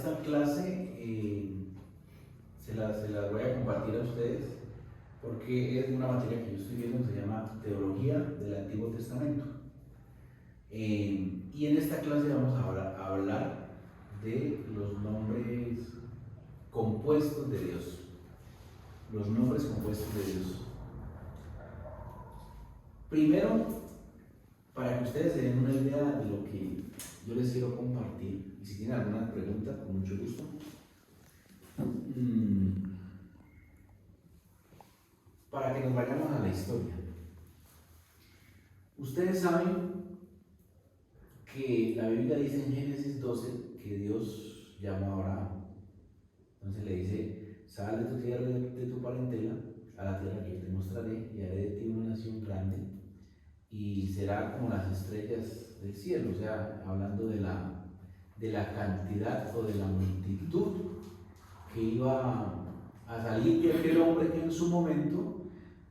esta clase se las voy a compartir a ustedes porque es una materia que yo estoy viendo que se llama Teología del Antiguo Testamento. Y en esta clase vamos a hablar de los nombres compuestos de Dios. Los nombres compuestos de Dios. Primero, para que ustedes se den una idea de lo que yo les quiero compartir, y si tienen alguna pregunta, con mucho gusto. Para que nos vayamos a la historia. Ustedes saben que la Biblia dice en Génesis 12 que Dios llamó a Abraham. Entonces le dice: sal de tu tierra, de tu parentela, a la tierra que yo te mostraré, y haré de ti una nación grande, y será como las estrellas del cielo. O sea, hablando de la cantidad o de la multitud que iba a salir de aquel hombre que en su momento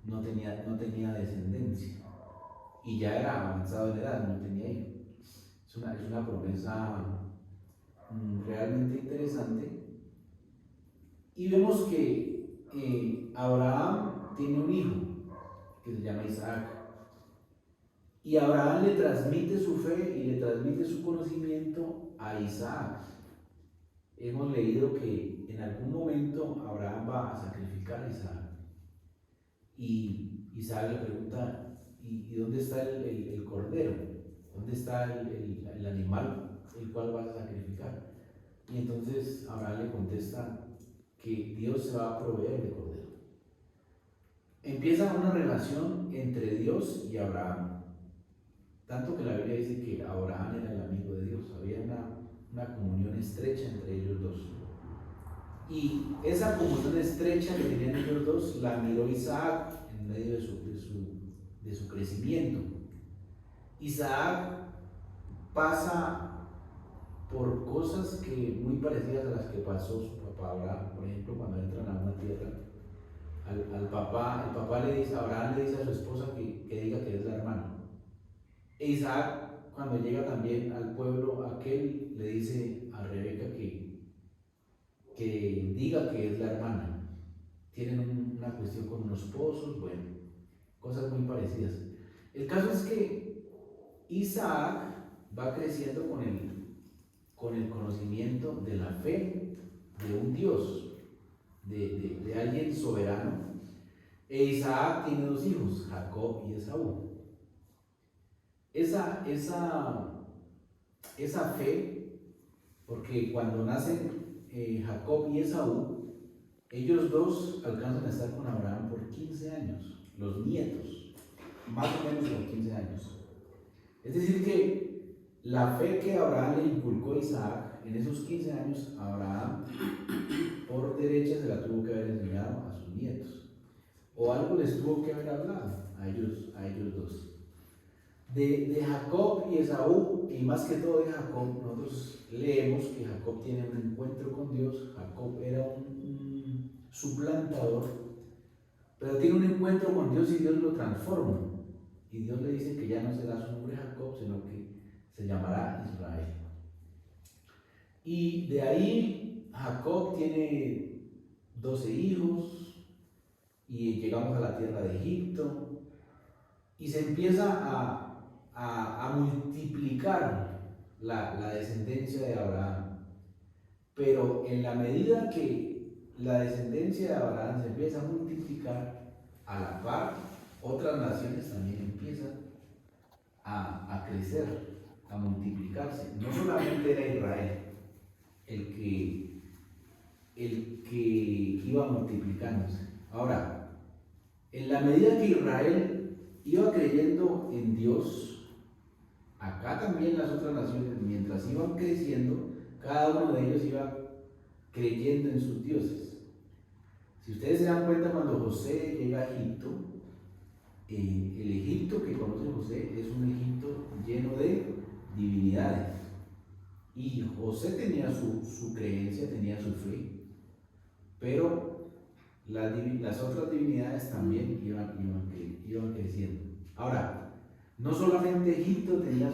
no tenía descendencia y ya era avanzado en edad, no tenía hijos. Es una promesa realmente interesante. Y vemos que Abraham tiene un hijo que se llama Isaac. Y Abraham le transmite su fe y le transmite su conocimiento a Isaac. Hemos leído que en algún momento Abraham va a sacrificar a Isaac. Y Isaac le pregunta: ¿y dónde está el cordero? ¿Dónde está el animal el cual vas a sacrificar? Y entonces Abraham le contesta que Dios se va a proveer de cordero. Empieza una relación entre Dios y Abraham. Tanto que la Biblia dice que Abraham era el amigo de Dios. Había una comunión estrecha entre ellos dos. Y esa comunión estrecha que tenían ellos dos la miró Isaac en medio de su crecimiento. Isaac pasa por cosas muy parecidas a las que pasó su papá Abraham. Por ejemplo, cuando entran a una tierra, el papá le dice, Abraham le dice a su esposa que diga que es la hermana. E Isaac, cuando llega también al pueblo aquel, le dice a Rebeca que diga que es la hermana. Tienen una cuestión con unos pozos, bueno, cosas muy parecidas. El caso es que Isaac va creciendo con el conocimiento de la fe de un Dios, de alguien soberano. E Isaac tiene dos hijos, Jacob y Esaú. Esa fe, porque cuando nacen Jacob y Esaú, ellos dos alcanzan a estar con Abraham por 15 años, los nietos, más o menos por 15 años. Es decir que la fe que Abraham le inculcó a Isaac en esos 15 años, Abraham por derecha se la tuvo que haber enseñado a sus nietos, o algo les tuvo que haber hablado a ellos dos. De Jacob y Esaú, y más que todo de Jacob, nosotros leemos que Jacob tiene un encuentro con Dios. Jacob era un suplantador, pero tiene un encuentro con Dios y Dios lo transforma. Y Dios le dice que ya no será su nombre Jacob, sino que se llamará Israel. Y de ahí Jacob tiene 12 hijos y llegamos a la tierra de Egipto y se empieza a multiplicar la descendencia de Abraham. Pero en la medida que la descendencia de Abraham se empieza a multiplicar, a la par, otras naciones también empiezan a crecer, a multiplicarse. No solamente era Israel el que iba multiplicándose. Ahora, en la medida que Israel iba creyendo en Dios, acá también las otras naciones, mientras iban creciendo, cada uno de ellos iba creyendo en sus dioses. Si ustedes se dan cuenta, cuando José llega a Egipto, el Egipto que conoce José es un Egipto lleno de divinidades. Y José tenía su creencia, tenía su fe, pero las otras divinidades también iban creciendo. Ahora, no solamente Egipto tenía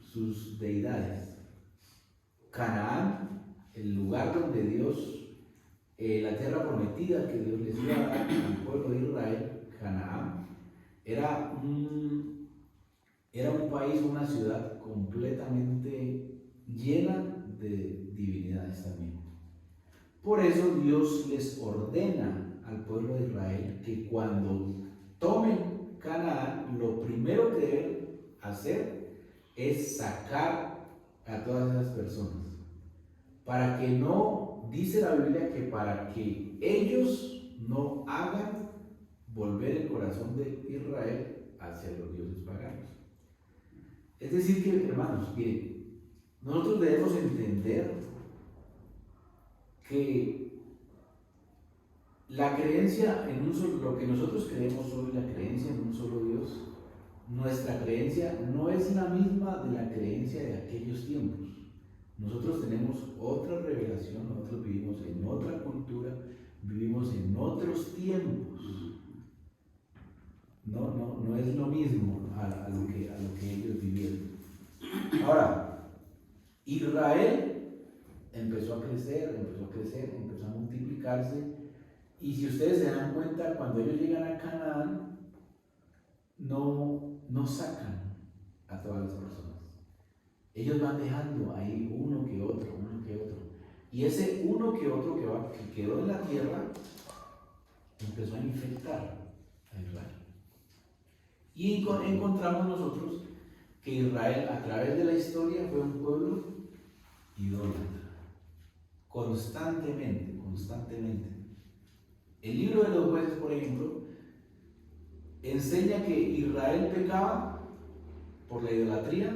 sus deidades. Canaán el lugar donde Dios, la tierra prometida que Dios les iba a dar al pueblo de Israel, Canaán, era un país, una ciudad completamente llena de divinidades también. Por eso Dios les ordena al pueblo de Israel que cuando tomen Canaán, lo primero que deben hacer es sacar a todas esas personas. Para que no, dice la Biblia, que para que ellos no hagan volver el corazón de Israel hacia los dioses paganos. Es decir que, hermanos, miren, nosotros debemos entender que la creencia en un solo, lo que nosotros creemos hoy, la creencia en un solo Dios, nuestra creencia no es la misma de la creencia de aquellos tiempos. Nosotros tenemos otra revelación, nosotros vivimos en otra cultura, vivimos en otros tiempos. No es lo mismo a lo que ellos vivieron. Ahora, Israel empezó a crecer, empezó a multiplicarse, y si ustedes se dan cuenta, cuando ellos llegan a Canaán, no sacan a todas las personas. Ellos van dejando ahí uno que otro. Y ese uno que otro que quedó en la tierra empezó a infectar a Israel. Y encontramos nosotros que Israel, a través de la historia, fue un pueblo idólatra. Constantemente. El libro de los Jueces, por ejemplo, enseña que Israel pecaba por la idolatría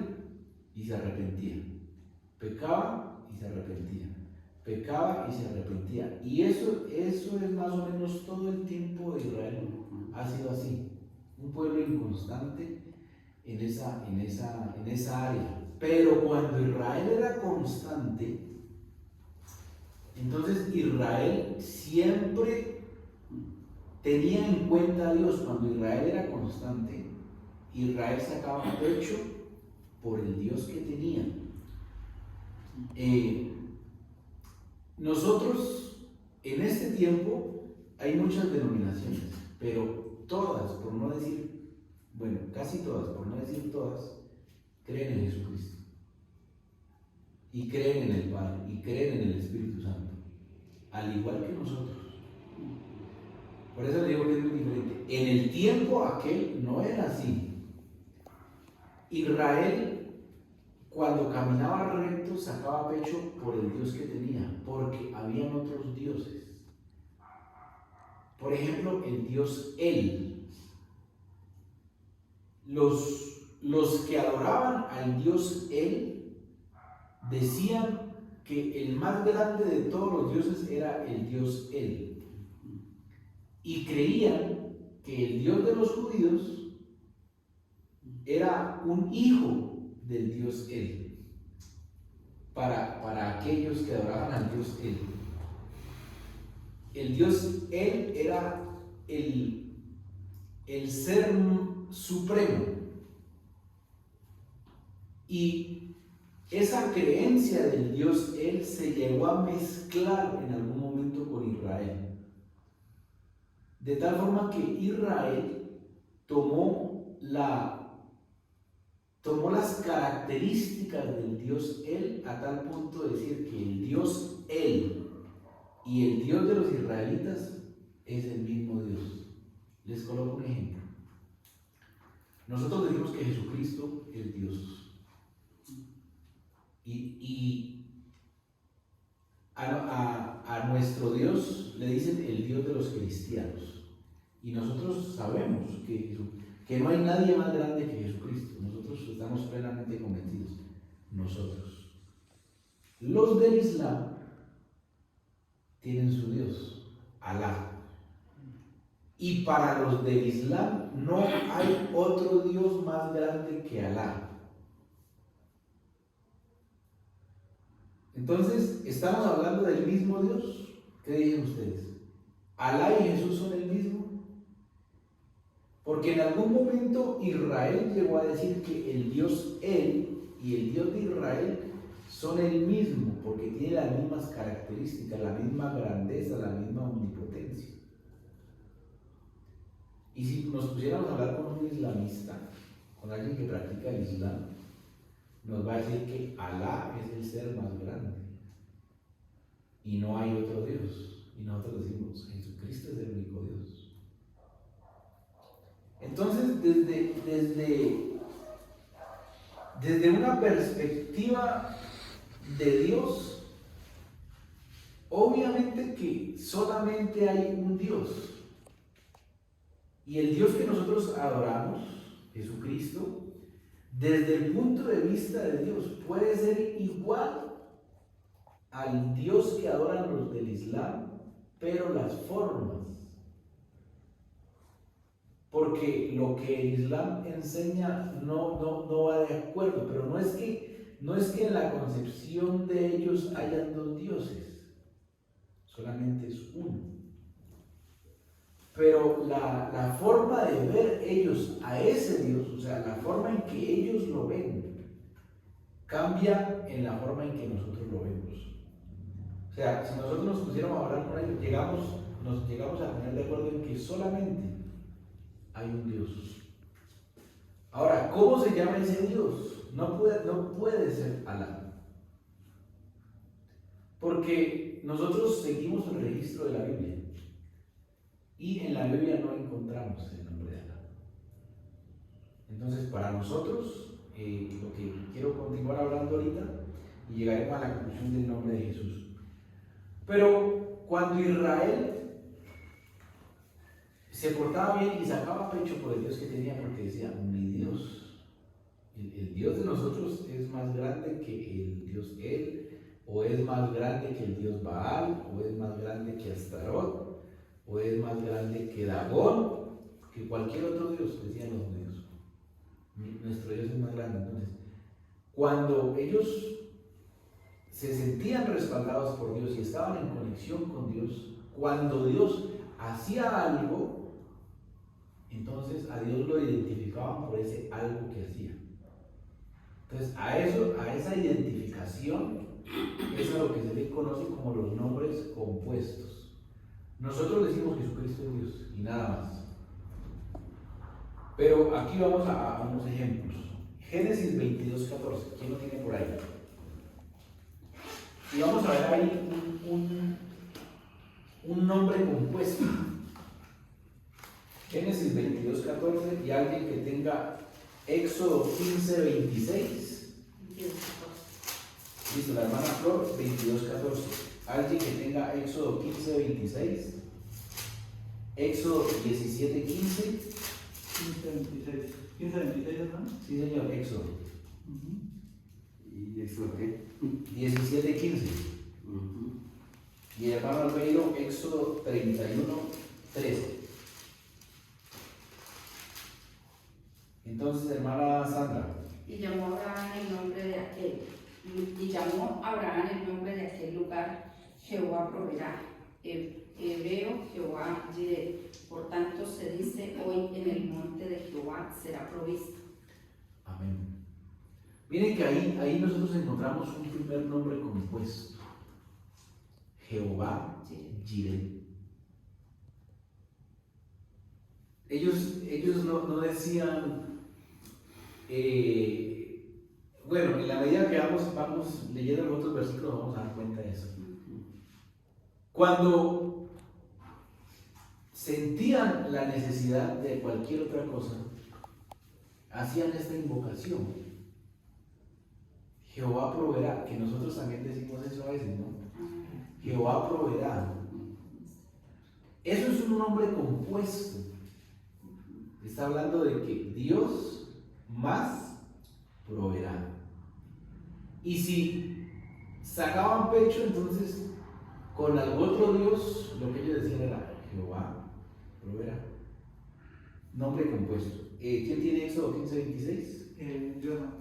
y se arrepentía. Pecaba y se arrepentía. Pecaba y se arrepentía. Y eso es más o menos todo el tiempo de Israel. Ha sido así. Un pueblo inconstante en esa área. Pero cuando Israel era constante, entonces Israel siempre tenía en cuenta a Dios. Cuando Israel era constante, Israel sacaba pecho por el Dios que tenía. Nosotros, en este tiempo, hay muchas denominaciones, pero todas, por no decir, bueno, casi todas, por no decir todas, creen en Jesucristo. Y creen en el Padre, y creen en el Espíritu Santo, al igual que nosotros. Por eso le digo que es muy diferente. En el tiempo aquel no era así. Israel, cuando caminaba recto, sacaba pecho por el Dios que tenía, porque habían otros dioses. Por ejemplo, el Dios El. Los que adoraban al Dios El decían que el más grande de todos los dioses era el Dios El. Y creían que el Dios de los judíos era un hijo del Dios El, para aquellos que adoraban al Dios El. El Dios Él era el ser supremo. Y esa creencia del Dios Él se llegó a mezclar en algún momento con Israel. De tal forma que Israel tomó las características del Dios Él, a tal punto de decir que el Dios Él y el Dios de los israelitas es el mismo Dios. Les coloco un ejemplo. Nosotros decimos que Jesucristo es Dios. Y a nuestro Dios le dicen el Dios de los cristianos. Y nosotros sabemos que no hay nadie más grande que Jesucristo. Nosotros estamos plenamente convencidos. Nosotros. Los del Islam tienen su Dios, Alá. Y para los del Islam no hay otro Dios más grande que Alá. Entonces, ¿estamos hablando del mismo Dios? ¿Qué dicen ustedes? ¿Alá y Jesús son el mismo? Porque en algún momento Israel llegó a decir que el Dios Él y el Dios de Israel son el mismo porque tiene las mismas características, la misma grandeza, la misma omnipotencia. Y si nos pusiéramos a hablar con un islamista, con alguien que practica el Islam, nos va a decir que Alá es el ser más grande y no hay otro Dios. Y nosotros decimos, Jesucristo es el único Dios. Entonces, desde una perspectiva de Dios, obviamente que solamente hay un Dios. Y el Dios que nosotros adoramos, Jesucristo, desde el punto de vista de Dios, puede ser igual al Dios que adoran los del Islam, pero las formas. Porque lo que el Islam enseña no va de acuerdo, pero no es que en la concepción de ellos hayan dos dioses, solamente es uno. Pero la forma de ver ellos a ese Dios, o sea, la forma en que ellos lo ven, cambia en la forma en que nosotros lo vemos. O sea, si nosotros nos pusiéramos a hablar con ellos, nos llegamos a poner de acuerdo en que solamente hay un Dios. Ahora, ¿cómo se llama ese Dios? No puede ser Alá. Porque nosotros seguimos el registro de la Biblia. Y en la Biblia no encontramos el nombre de Alá. Entonces, para nosotros, lo que quiero continuar hablando ahorita, y llegaremos a la conclusión del nombre de Jesús. Pero cuando Israel se portaba bien y sacaba pecho por el Dios que tenía, porque decía, mi Dios, el Dios de nosotros es más grande que el Dios Él, o es más grande que el Dios Baal, o es más grande que Astarot, o es más grande que Dagón, que cualquier otro Dios, decían los judíos. Nuestro Dios es más grande. Entonces, cuando ellos se sentían respaldados por Dios y estaban en conexión con Dios, cuando Dios hacía algo, entonces a Dios lo identificaban por ese algo que hacía. Entonces, a esa identificación es a lo que se le conoce como los nombres compuestos. Nosotros decimos Jesucristo es Dios y nada más. Pero aquí vamos a unos ejemplos. Génesis 22:14. ¿Quién lo tiene por ahí? Y vamos a ver ahí un nombre compuesto. Génesis 22:14 y alguien que tenga Éxodo 15:26. Listo, la hermana Flor, 22:14. Alguien que tenga Éxodo 15:26, Éxodo 17:15. 15:26. 15:26, hermano. Sí, señor, Éxodo. ¿Y Éxodo qué? 17:15. Y el hermano Albeiro, Éxodo 31:13. Entonces, hermana Sandra. Y llamó Abraham el nombre de aquel lugar, Jehová proveerá. El hebreo Jehová Jireh. Por tanto se dice hoy, en el monte de Jehová será provisto. Amén. Miren que ahí nosotros encontramos un primer nombre compuesto. Jehová Jireh. Ellos no decían, bueno, en la medida que vamos leyendo los otros versículos vamos a dar cuenta de eso. Cuando sentían la necesidad de cualquier otra cosa, hacían esta invocación. Jehová proveerá, que nosotros también decimos eso a veces, ¿no? Jehová proveerá. Eso es un nombre compuesto. Está hablando de que Dios más proveerá. Y si sacaban pecho, entonces con algún otro Dios, lo que ellos decían era Jehová proveerá. Nombre compuesto. ¿Quién tiene Éxodo 15:26? Yo no.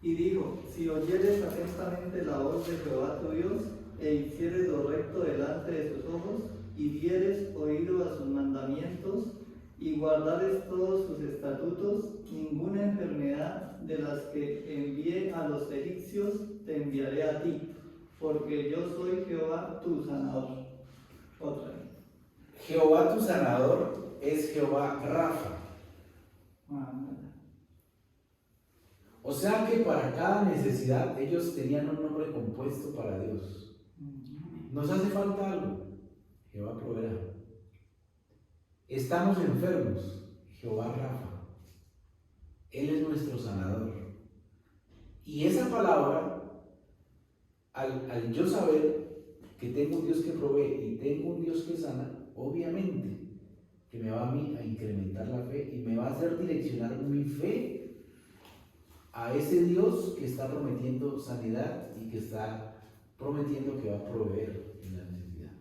Y dijo, si oyeres atentamente la voz de Jehová tu Dios, e hicieres lo recto delante de sus ojos, y dieres oído a sus mandamientos, y guardares todos sus estatutos, ninguna enfermedad enfermedad de las que envié a los egipcios, te enviaré a ti, porque yo soy Jehová tu sanador. Otra vez. Jehová tu sanador es Jehová Rafa. O sea que para cada necesidad ellos tenían un nombre compuesto para Dios. Nos hace falta algo, Jehová proveerá. Estamos enfermos, Jehová Rafa. Él es nuestro sanador. Y esa palabra, al yo saber que tengo un Dios que provee y tengo un Dios que sana, obviamente que me va a mí a incrementar la fe y me va a hacer direccionar mi fe a ese Dios que está prometiendo sanidad y que está prometiendo que va a proveer en la necesidad.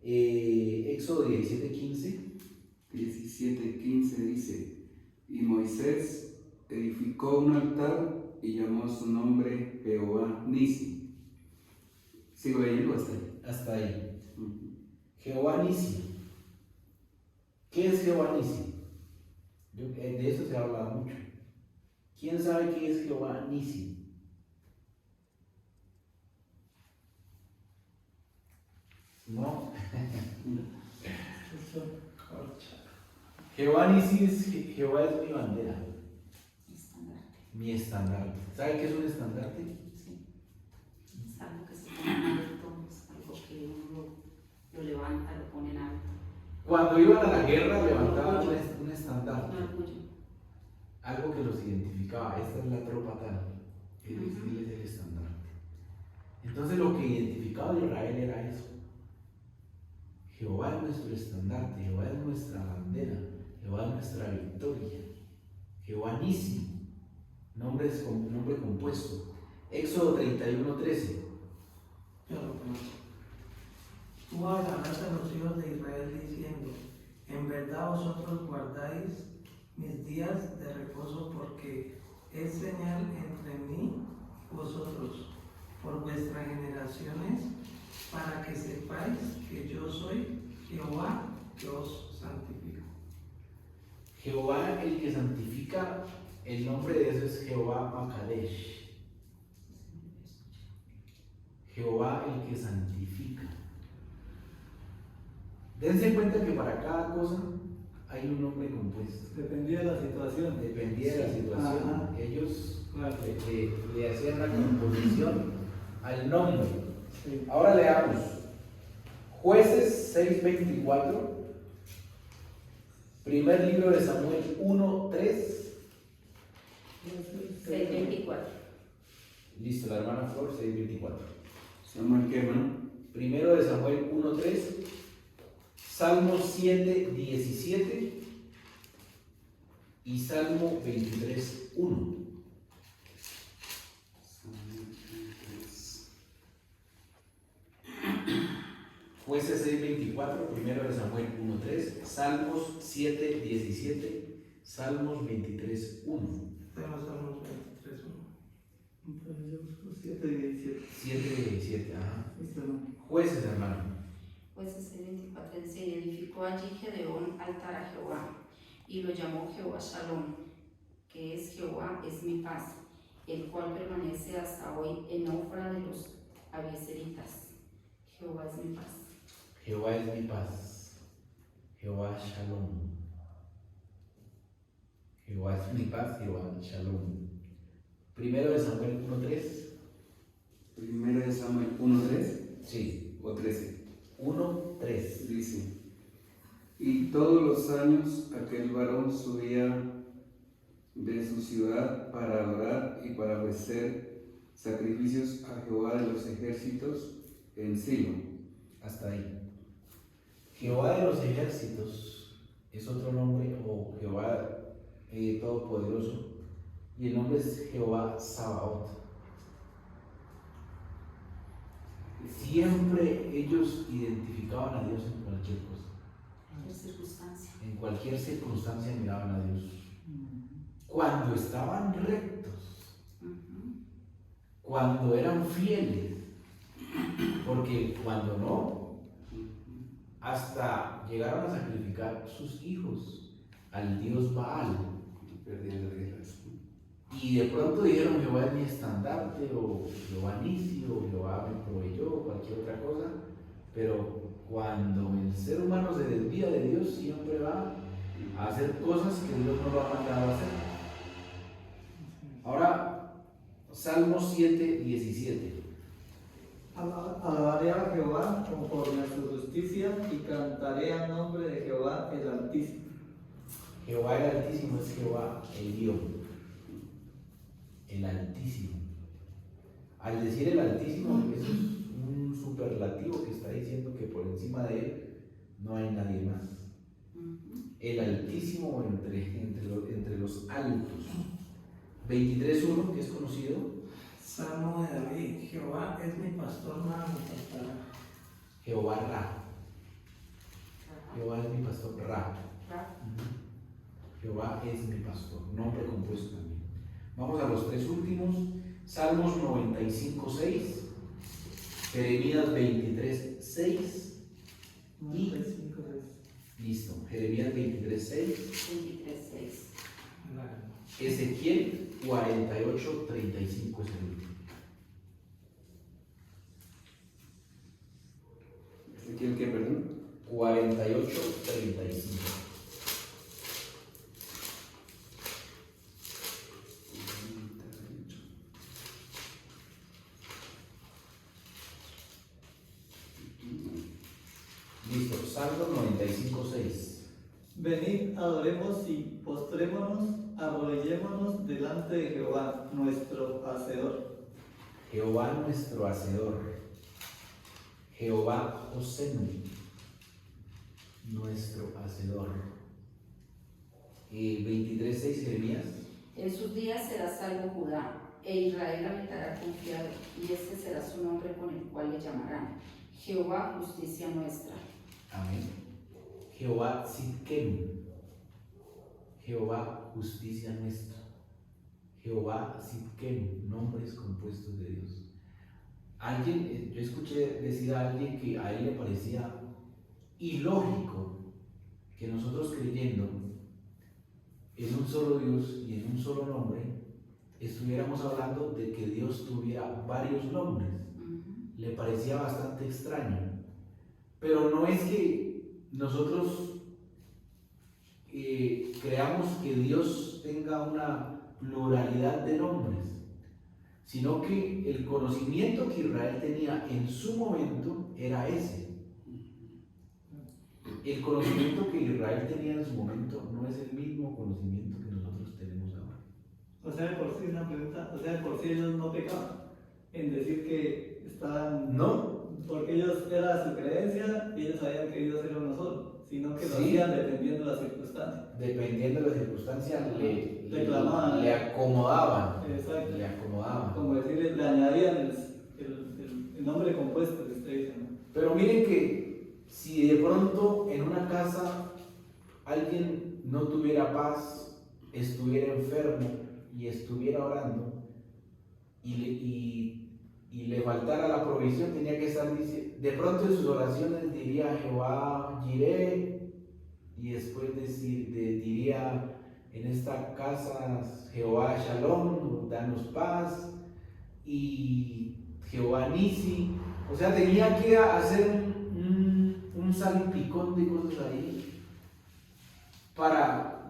Éxodo 17:15. 17:15 dice: y Moisés edificó un altar y llamó su nombre Jehová Nisi. ¿Sigo leyendo hasta ahí? Hasta ahí. Jehová Nisi. ¿Qué es Jehová Nisi? De eso se ha hablado mucho. ¿Quién sabe qué es Jehová Nisi? ¿No? Jehová Nisi es Jehová es mi bandera, Estandarte. mi estandarte. ¿Sabe qué es un estandarte? Sí. Es algo que se pone en alto, es algo que uno lo levanta, lo pone en alto. Cuando iban a la guerra levantaban un estandarte, Un orgullo. algo que los identificaba. Esta es la tropa tal, él es el estandarte. Entonces lo que identificaba a Israel era eso. Jehová es nuestro estandarte, Jehová es nuestra bandera, Jehová es nuestra victoria. Jehová Nisi, nombre compuesto. Éxodo 31:13. Yo lo conozco. Tú hablarás a los hijos de Israel diciendo: en verdad vosotros guardáis mis días de reposo, porque es señal entre mí y vosotros por vuestras generaciones, para que sepáis que yo soy Jehová que os santifico. Jehová el que santifica, el nombre de eso es Jehová Makadesh. Jehová el que santifica. Dense cuenta que para cada cosa hay un nombre compuesto. Dependía de la situación. Dependía de la situación. Ajá. Ellos Claro. le hacían la composición al nombre. Sí. Ahora leamos Jueces 6:24, primer libro de Samuel 1:3. 6:24. Listo, la hermana Flor 6:24. Samuel, ¿qué, hermano? Primero de Samuel 1:3, Salmo 7:17 y Salmo 23:1. Jueces 6:24, primero de Samuel 1:3, Salmos 7:17, Salmos 23:1. Tenemos Salmos 23:1. Entonces yo busco 7 y 17. 7:17, ajá. Este no. Jueces, hermano. Jueces 6:24 dice: y edificó allí Gedeón altar a Jehová, y lo llamó Jehová Shalom, que es Jehová es mi paz, el cual permanece hasta hoy en Ofra de los abiezeritas. Jehová es mi paz. Jehová es mi paz. Jehová Shalom. Jehová es mi paz, Jehová Shalom. Primero de Samuel 1:3. Primero de Samuel 1:3 Sí, o 13. 1:3. Dice: y todos los años aquel varón subía de su ciudad para adorar y para ofrecer sacrificios a Jehová de los ejércitos en Silo. Hasta ahí. Jehová de los ejércitos es otro nombre, o Jehová Todopoderoso, y el nombre es Jehová Sabaoth. Siempre ellos identificaban a Dios en cualquier cosa. Cualquier circunstancia. En cualquier circunstancia miraban a Dios. Cuando estaban rectos, cuando eran fieles, porque cuando no, hasta llegaron a sacrificar sus hijos al dios Baal. Perdían las guerras. y de pronto dijeron Jehová es mi estandarte, o Jehová Nisi, o Jehová me proveyó, o cualquier otra cosa, pero cuando el ser humano se desvía de Dios, siempre va a hacer cosas que Dios no lo ha mandado a hacer. Ahora, Salmos 7:17. Alabaré a Jehová conforme a su justicia y cantaré al nombre de Jehová el Altísimo. Jehová el Altísimo es Jehová el Dios, el Altísimo. Al decir el Altísimo, eso es un superlativo que está diciendo que por encima de él no hay nadie más. El Altísimo entre los altos. 23:1, que es conocido. Salmo de David, Jehová es mi pastor, nada me faltará. Jehová Ra. Jehová es mi pastor Ra. Jehová es mi pastor, nombre compuesto también. Vamos a los tres últimos. Salmos 95:6, Jeremías 23:6 y 95. listo. Jeremías 23:6, 23:6. Ezequiel 48:35 es el último. ¿Ezequiel qué, perdón? 48:35. Listo, Salmo 95:6. Venid, adoremos y postrémonos, arrodillémonos delante de Jehová, nuestro Hacedor. Jehová nuestro Hacedor, Jehová Osenu, nuestro Hacedor. 23:6 Jeremías. En sus días será salvo Judá, e Israel habitará confiado, y este será su nombre con el cual le llamarán Jehová, justicia nuestra. Amén. Jehová Tzidkenu, Jehová justicia nuestra. Jehová Tzidkenu, nombres compuestos de Dios. Yo escuché decir a alguien que a él le parecía ilógico que nosotros creyendo en un solo Dios y en un solo nombre estuviéramos hablando de que Dios tuviera varios nombres. Le parecía bastante extraño, pero no es que nosotros creamos que Dios tenga una pluralidad de nombres, sino que el conocimiento que Israel tenía en su momento era ese. El conocimiento que Israel tenía en su momento no es el mismo conocimiento que nosotros tenemos ahora. O sea, de por sí una pregunta, o sea, de por sí ellos no pecaban en decir que estaban, ¿No? porque ellos era su creencia y ellos sabían que Dios era uno solo, sino que lo Sí. hacían dependiendo de las circunstancias. Dependiendo de las circunstancias, Reclamaban. le acomodaban. Exacto. Le acomodaban. Como decirle, le añadían el nombre compuesto que usted dice, ¿no? Pero miren que si de pronto en una casa alguien no tuviera paz, estuviera enfermo y estuviera orando y le faltara la provisión, tenía que estar diciendo, de pronto en sus oraciones diría Jehová Jireh, y después diría en esta casa Jehová Shalom, danos paz, y Jehová Nisi. O sea, tenía que hacer un salpicón de cosas ahí para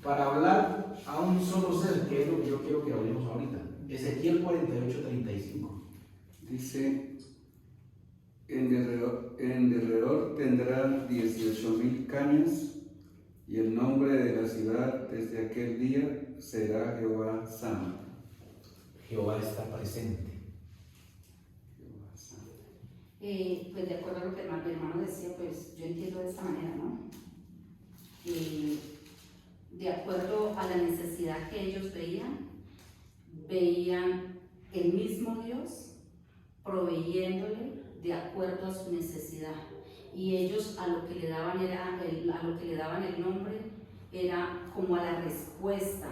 hablar a un solo ser, que es lo que yo quiero que hablemos ahorita. Ezequiel 48:35. Dice, en derredor tendrán 18,000 cañas, y el nombre de la ciudad desde aquel día será Jehová Santo. Jehová está presente. Jehová Santo. Pues de acuerdo a lo que mi hermano decía, pues yo entiendo de esta manera, ¿no? De acuerdo a la necesidad que ellos veían el mismo Dios proveyéndole de acuerdo a su necesidad, y ellos a lo que le daban el nombre era como a la respuesta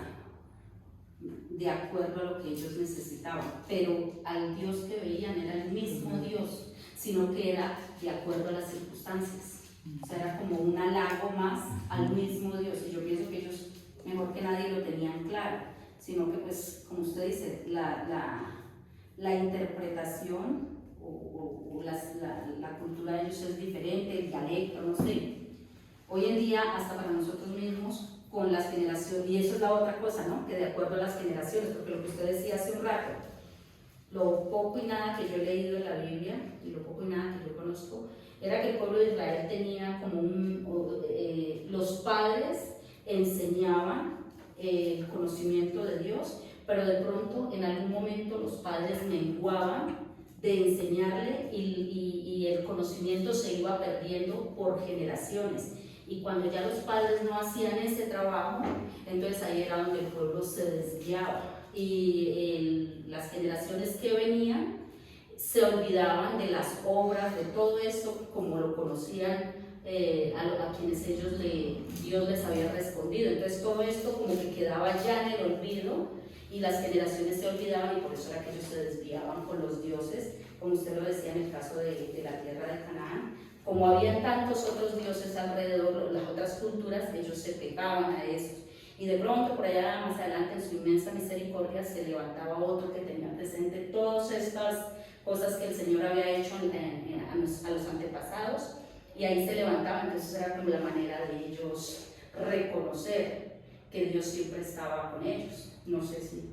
de acuerdo a lo que ellos necesitaban, pero al Dios que veían era el mismo Dios, sino que era de acuerdo a las circunstancias. O sea, era como un halago más al mismo Dios, y yo pienso que ellos mejor que nadie lo tenían claro. sino que pues, como usted dice, la interpretación o la cultura de ellos es diferente, el dialecto, no sé. Hoy en día, hasta para nosotros mismos, con las generaciones, y eso es la otra cosa, ¿no? Que de acuerdo a las generaciones, porque lo que usted decía hace un rato, lo poco y nada que yo he leído en la Biblia, y lo poco y nada que yo conozco, era que el pueblo de Israel tenía como los padres enseñaban el conocimiento de Dios, pero de pronto en algún momento los padres menguaban de enseñarle y el conocimiento se iba perdiendo por generaciones. Y cuando ya los padres no hacían ese trabajo, entonces ahí era donde el pueblo se desviaba. Y las generaciones que venían se olvidaban de las obras, de todo esto como lo conocían a quienes Dios les había respondido. Entonces todo esto como que quedaba ya en el olvido y las generaciones se olvidaban, y por eso era que ellos se desviaban con los dioses, como usted lo decía en el caso de la tierra de Canaán. Como había tantos otros dioses alrededor, las otras culturas, ellos se pegaban a esos. Y de pronto, por allá más adelante, en su inmensa misericordia, se levantaba otro que tenía presente todas estas cosas que el Señor había hecho a los antepasados, y ahí se levantaban. Entonces era como la manera de ellos reconocer que Dios siempre estaba con ellos. No sé si...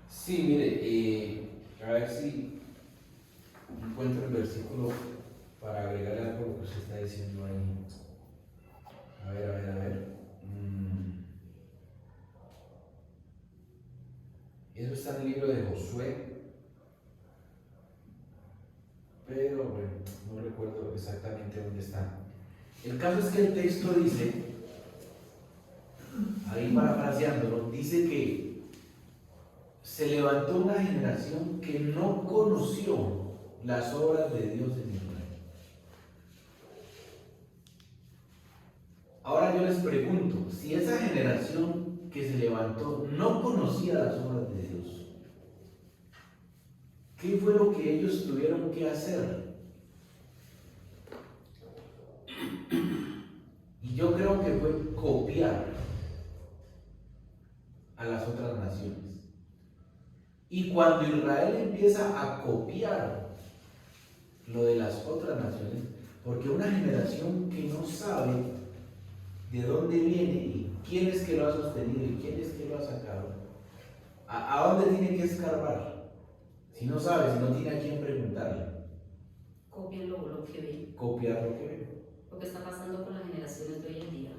Sí, mire, a ver si encuentro el versículo para agregarle algo a lo que usted está diciendo ahí. A ver. Eso está en el libro de Josué, pero bueno, no recuerdo exactamente dónde está. El caso es que el texto dice, ahí parafraseándolo, dice que se levantó una generación que no conoció las obras de Dios en Israel. Ahora yo les pregunto, si esa generación que se levantó no conocía las obras de Dios, ¿qué fue lo que ellos tuvieron que hacer? Y yo creo que fue copiar a las otras naciones. Y cuando Israel empieza a copiar lo de las otras naciones, porque una generación que no sabe de dónde viene y quién es que lo ha sostenido y quién es que lo ha sacado, ¿a dónde tiene que escarbar? Si no sabe, si no tiene a quién preguntarle. Copian lo que ven. Copiar lo que ven. Lo que está pasando con las generaciones de hoy en día.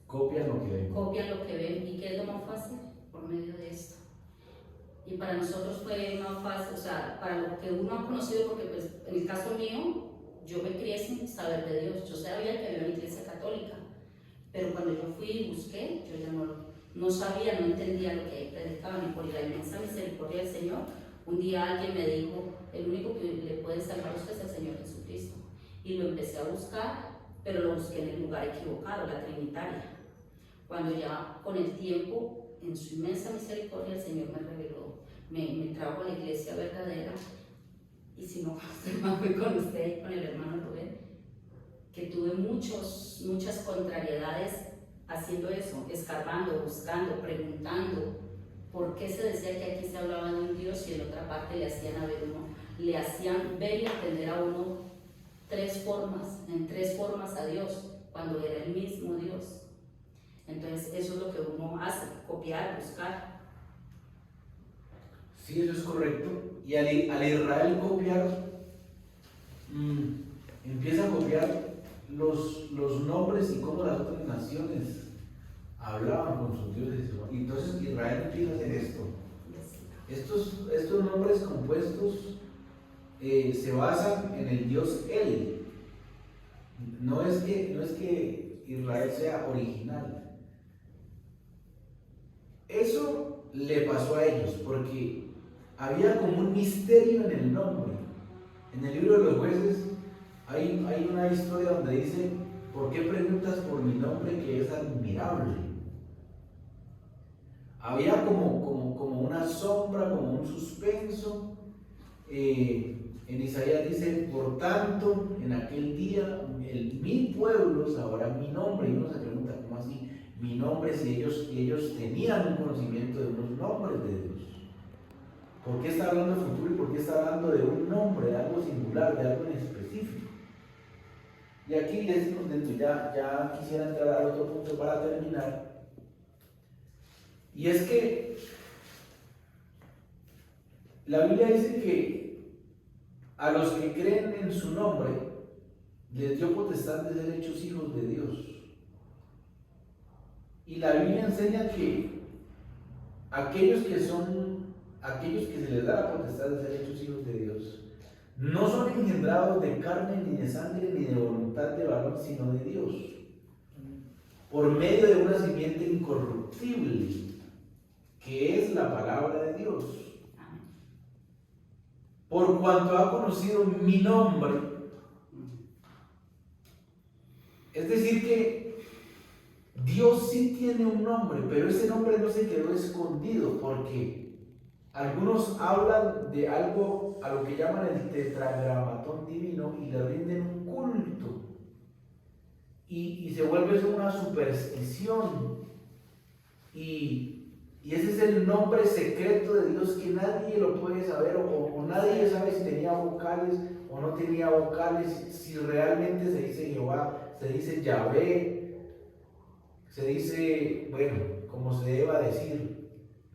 Copian lo que ven. Copian lo que ven. ¿Y qué es lo más fácil? Por medio de esto. Y para nosotros fue más fácil, o sea, para lo que uno ha conocido, porque pues en el caso mío, yo me crié sin saber de Dios. Yo sabía que había una iglesia católica, pero cuando yo fui y busqué, yo ya no sabía, no entendía lo que predicaban. Y por la inmensa misericordia del Señor, un día alguien me dijo, el único que le puede salvar a usted es el Señor Jesucristo. Y lo empecé a buscar, pero lo busqué en el lugar equivocado, la Trinitaria. Cuando ya con el tiempo, en su inmensa misericordia, el Señor me reveló, me trajo a la iglesia verdadera. Y si no, fui con usted y con el hermano Rubén, que tuve muchas contrariedades haciendo eso, escarbando, buscando, preguntando por qué se decía que aquí se hablaba de un Dios y en otra parte le hacían ver y entender a uno en tres formas a Dios, cuando era el mismo Dios. Entonces eso es lo que uno hace, copiar, buscar. Sí, eso es correcto. Y al Israel copiar, empieza a copiar los nombres y cómo las otras naciones hablaban con sus dioses. Y entonces Israel empieza a hacer esto. Estos nombres compuestos se basan en el Dios El. No es que Israel sea original. Eso le pasó a ellos porque había como un misterio en el nombre. En el libro de los jueces hay una historia donde dice: ¿por qué preguntas por mi nombre que es admirable? Había como una sombra, como un suspenso. En Isaías dice: por tanto, en aquel día mi pueblo sabrá mi nombre. Y uno se pregunta: ¿cómo así? Mi nombre, si ellos tenían un conocimiento de unos ¿Por qué está hablando de futuro y por qué está hablando de un nombre, de algo singular, de algo en específico? Y aquí les contento, ya quisiera entrar al otro punto para terminar. Y es que la Biblia dice que a los que creen en su nombre les dio potestad de ser hechos hijos de Dios. Y la Biblia enseña que aquellos que se les da la potestad de ser hechos hijos de Dios, no son engendrados de carne, ni de sangre, ni de voluntad de varón, sino de Dios, por medio de una simiente incorruptible, que es la palabra de Dios. Por cuanto ha conocido mi nombre. Es decir que Dios sí tiene un nombre, pero ese nombre no se quedó escondido, porque algunos hablan de algo a lo que llaman el tetragramatón divino y le rinden un culto. Y se vuelve eso una superstición. Y ese es el nombre secreto de Dios que nadie lo puede saber, o nadie sabe si tenía vocales o no tenía vocales, si realmente se dice Jehová, se dice Yahvé, se dice, bueno, como se deba decir,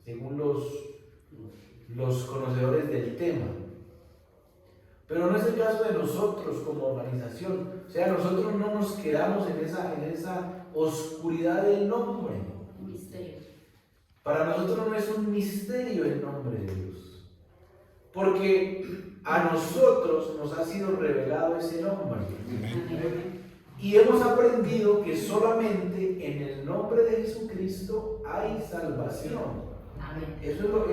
según los conocedores del tema. Pero no es el caso de nosotros como organización. O sea, nosotros no nos quedamos en esa oscuridad del nombre. Misterio. Para nosotros no es un misterio el nombre de Dios, porque a nosotros nos ha sido revelado ese nombre. Y hemos aprendido que solamente en el nombre de Jesucristo hay salvación. Eso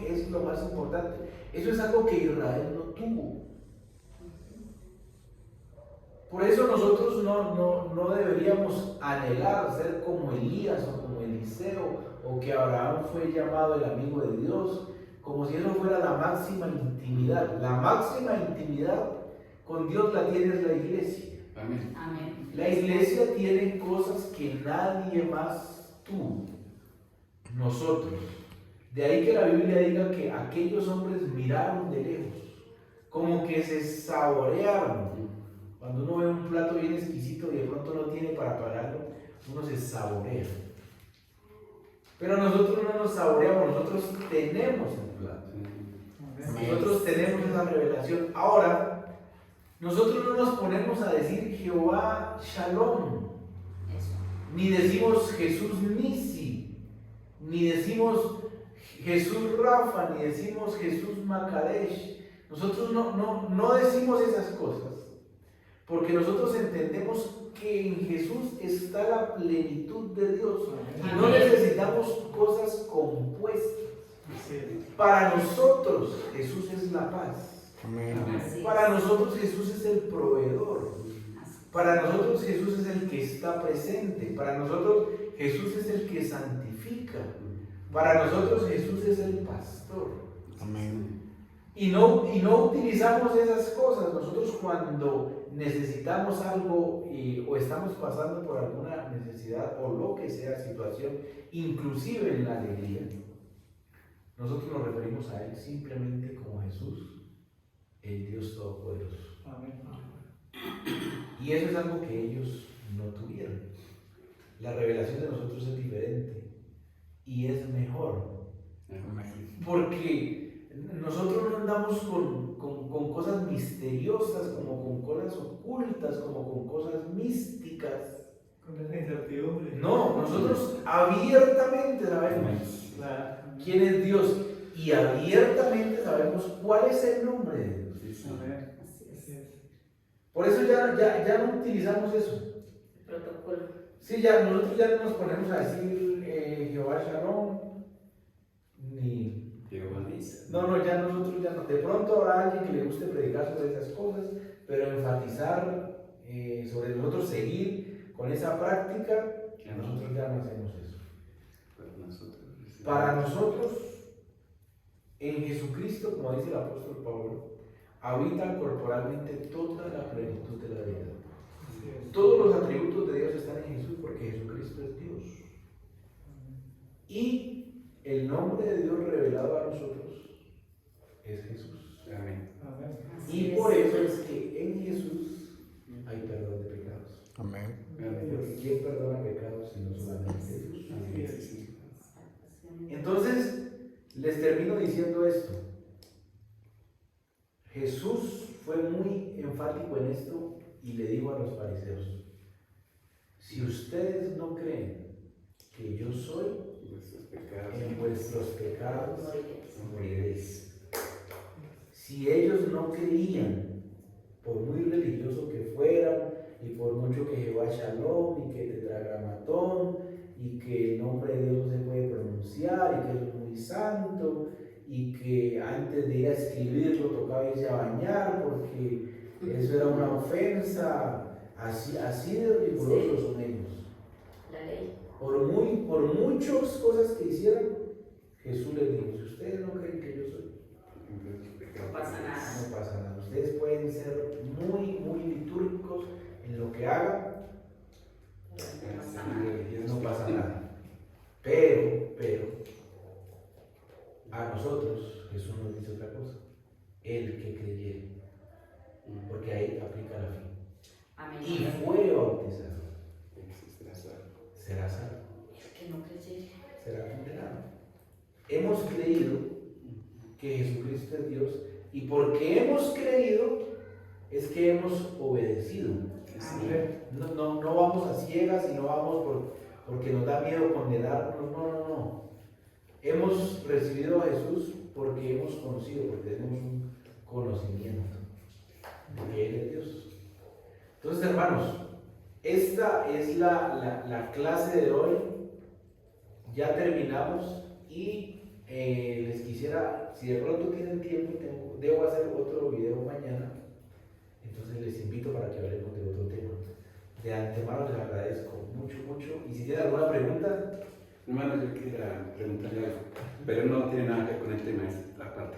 es lo más importante. Eso es algo que Israel no tuvo. Por eso nosotros no deberíamos anhelar ser como Elías o como Eliseo, o que Abraham fue llamado el amigo de Dios, como si eso fuera la máxima intimidad. La máxima intimidad con Dios la tiene la iglesia. Amén. Amén. La iglesia tiene cosas que nadie más tuvo. Nosotros. De ahí que la Biblia diga que aquellos hombres miraron de lejos, como que se saborearon. Cuando uno ve un plato bien exquisito y de pronto no tiene para pagarlo, uno se saborea. Pero nosotros no nos saboreamos, nosotros tenemos el plato. Nosotros tenemos esa revelación. Ahora, nosotros no nos ponemos a decir Jehová Shalom, ni decimos Jesús Nisi, ni decimos Jesús Rafa, ni decimos Jesús Makadesh. Nosotros no decimos esas cosas, porque nosotros entendemos que en Jesús está la plenitud de Dios y no necesitamos cosas compuestas. Para nosotros Jesús es la paz. Para nosotros Jesús es el proveedor. Para nosotros Jesús es el que está presente. Para nosotros Jesús es el que santifica. Para nosotros Jesús es el pastor. Amén. Y no utilizamos esas cosas. Nosotros cuando necesitamos algo o estamos pasando por alguna necesidad o lo que sea situación, inclusive en la alegría, nosotros nos referimos a Él simplemente como Jesús, el Dios Todopoderoso. Amén. Y eso es algo que ellos no tuvieron. La revelación de nosotros es diferente y es mejor. Porque nosotros no andamos con cosas misteriosas, como con cosas ocultas, como con cosas místicas. Con esa incertidumbre. No, nosotros abiertamente sabemos quién es Dios y abiertamente sabemos cuál es el nombre de Dios. Amén. Por eso ya no utilizamos eso. Protocolo. Sí, nosotros ya no nos ponemos a decir Jehová Shalom, ni... ya nosotros ya no. De pronto habrá alguien que le guste predicar sobre esas cosas, pero enfatizar sobre nosotros seguir con esa práctica, nosotros ya no hacemos eso. Para nosotros, en Jesucristo, como dice el apóstol Pablo, habita corporalmente toda la plenitud de la deidad. Todos los atributos de Dios están en Jesús porque Jesucristo es Dios. Y el nombre de Dios revelado a nosotros es Jesús. Amén. Amén. Así Y es. por eso es que en Jesús hay perdón de pecados. Amén. Porque ¿quién perdona pecados si no solamente Jesús? Amén. Sí. Entonces, les termino diciendo esto. Jesús fue muy enfático en esto y le dijo a los fariseos, si ustedes no creen que yo soy, Vuestros pecados. en vuestros pecados moriréis. Si ellos no creían, por muy religioso que fueran, y por mucho que Jehová Shalom, y que Tetragramatón, y que el nombre de Dios no se puede pronunciar, y que es muy santo, y que antes de ir a escribirlo tocaba irse a bañar, porque eso era una ofensa, así de rigurosos son ellos. La ley. Por muchas cosas que hicieran, Jesús les dijo, si ustedes no creen que yo soy, No pasa nada. no pasa nada. Ustedes pueden ser muy litúrgicos en lo que hagan, No pasa nada. no pasa nada. Pero, a nosotros Jesús nos dice otra cosa, el que creyere, porque ahí aplica la fe. Amén. Y fue bautizado, será salvo. El que no creyere. Será condenado. Hemos creído que Jesucristo es Dios y porque hemos creído es que hemos obedecido. Amén. No vamos a ciegas y no vamos porque nos da miedo condenarnos. No. Hemos recibido a Jesús porque hemos conocido, porque tenemos un conocimiento de que Él es Dios. Entonces, hermanos, esta es la clase de hoy. Ya terminamos y les quisiera, si de pronto tienen tiempo, debo hacer otro video mañana, entonces les invito para que hablemos de otro tema. De antemano les agradezco mucho, y si tienen alguna pregunta. Hermano, yo quisiera preguntarle algo, pero no tiene nada que ver con el tema, es aparte.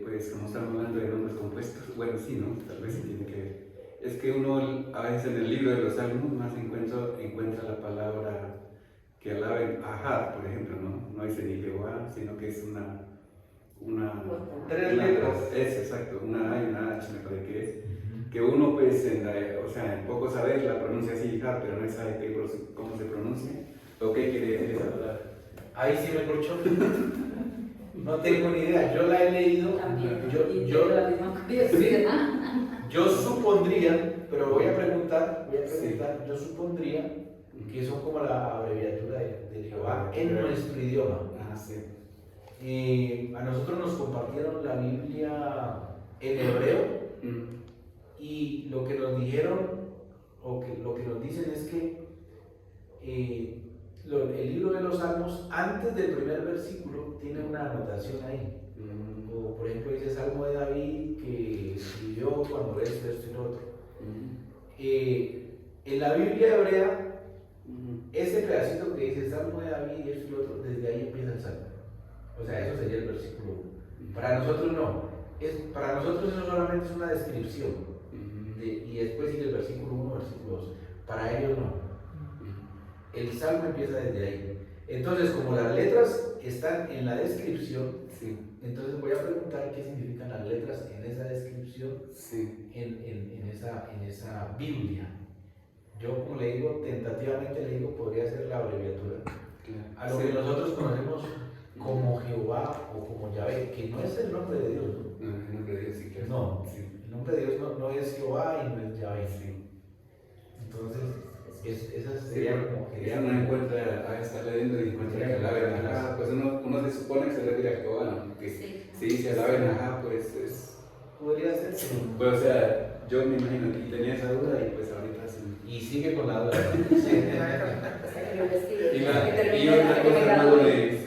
Pues como estamos hablando de nombres compuestos, bueno, sí, ¿no? Tal vez sí tiene que ver. Es que uno a veces en el libro de los Salmos más encuentra la palabra que alaben Ahad, por ejemplo, ¿no? No dice ni Jehová, sino que es una Tres letras. Es exacto, una A y una H me parece que es. Que uno pues, en poco saber la pronuncia así, pero no sabe cómo se pronuncia o qué quiere decir esa palabra. Ahí sí me corchó. No tengo ni idea, yo la he leído. También. Y Yo, tengo la misma curiosidad. yo supondría, pero voy a preguntar, yo supondría que son como la abreviatura de Jehová en nuestro idioma. Ah, sí. A nosotros nos compartieron la Biblia en hebreo y lo que nos dijeron, lo que nos dicen es que el libro de los Salmos, antes del primer versículo, tiene una anotación ahí. O, por ejemplo, dice Salmo de David que escribió cuando esto y lo otro. En la Biblia hebrea, ese pedacito que dice Salmo de David y esto y lo otro, desde ahí empieza el Salmo. O sea, eso sería el versículo 1. Para nosotros no. Para nosotros eso solamente es una descripción. Y después sigue el versículo 1, versículo 2. Para ellos no. El Salmo empieza desde ahí. Entonces, como las letras están en la descripción, entonces voy a preguntar qué significan las letras en esa descripción, en esa Biblia. Yo, como le digo, tentativamente le digo, podría ser la abreviatura. A lo que nosotros conocemos como Jehová o como Yahvé, que no es el nombre de Dios, ¿no? No, el nombre de Dios sí que es. No, el nombre de Dios no es Jehová y no es Yahvé. Entonces, esas serían como que ya uno encuentra, está leyendo y encuentra que alaben Ajá, pues uno se supone que se refiere a Jehová, ¿no? Porque si dice alaben Ajá, pues es. podría ser. Pues, o sea, yo me imagino que tenía esa duda y pues ahorita sí. Y sigue con la duda. Y otra cosa, hermano,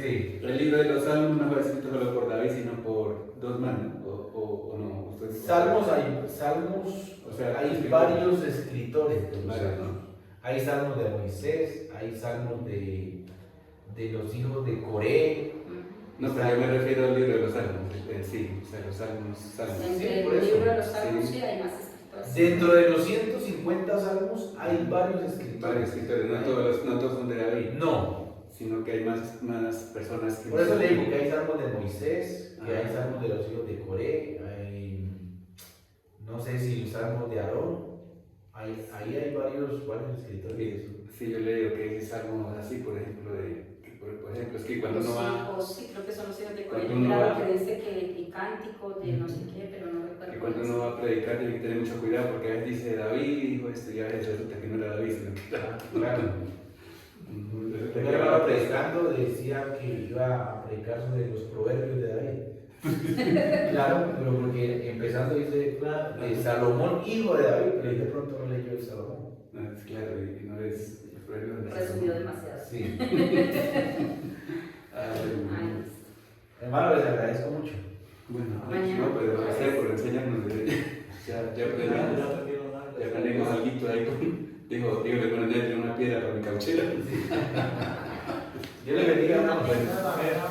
Sí. el libro de los Salmos no fue escrito solo por David, sino por dos manos, o no. Ustedes, Salmos, o sea, hay escritores. varios escritores de los Varios, Salmos. ¿no? Hay salmos de Moisés, hay salmos de los hijos de Coré. No, pero yo me refiero al libro de los Salmos, sí, o sea, los Salmos. Entre por el eso. libro de los Salmos Sí. sí hay más escritores. Dentro de los 150 salmos hay varios escritores. Varios escritores, no todos son de David. No, sino que hay más personas que... Por eso le digo que hay salmos de Moisés, que hay Ah. salmos de los hijos de Coré, no sé si los salmos de Aarón. Ahí hay varios escritores de eso. Sí, yo leo que hay salmos así, por ejemplo, por ejemplo, es que cuando uno va... Los hijos, sí, creo que son los hijos de Coré. Cuando uno Claro va- que dice que el cántico de no sé qué, pero no recuerdo. Que cuando uno va a predicar tiene que tener mucho cuidado porque a veces dice David dijo esto y a veces resulta que no era David, sino que era... Claro. Resulta Yo que estaba era- predicando, decía que iba a predicar sobre los proverbios de David. Claro, pero porque empezando dice Salomón, hijo de David, pero de pronto no leyó el Salomón. Ah, es claro, y no es el proverbio de Resumió demasiado. Sí. Ah, bueno. Ay, Hermano, les agradezco mucho. Bueno, Mañana. no, pero gracias por enseñarnos. Ya aprendimos algo ahí con... Digo, le ponen dentro una piedra para mi cauchera. Dios le bendiga, hermano. Una manera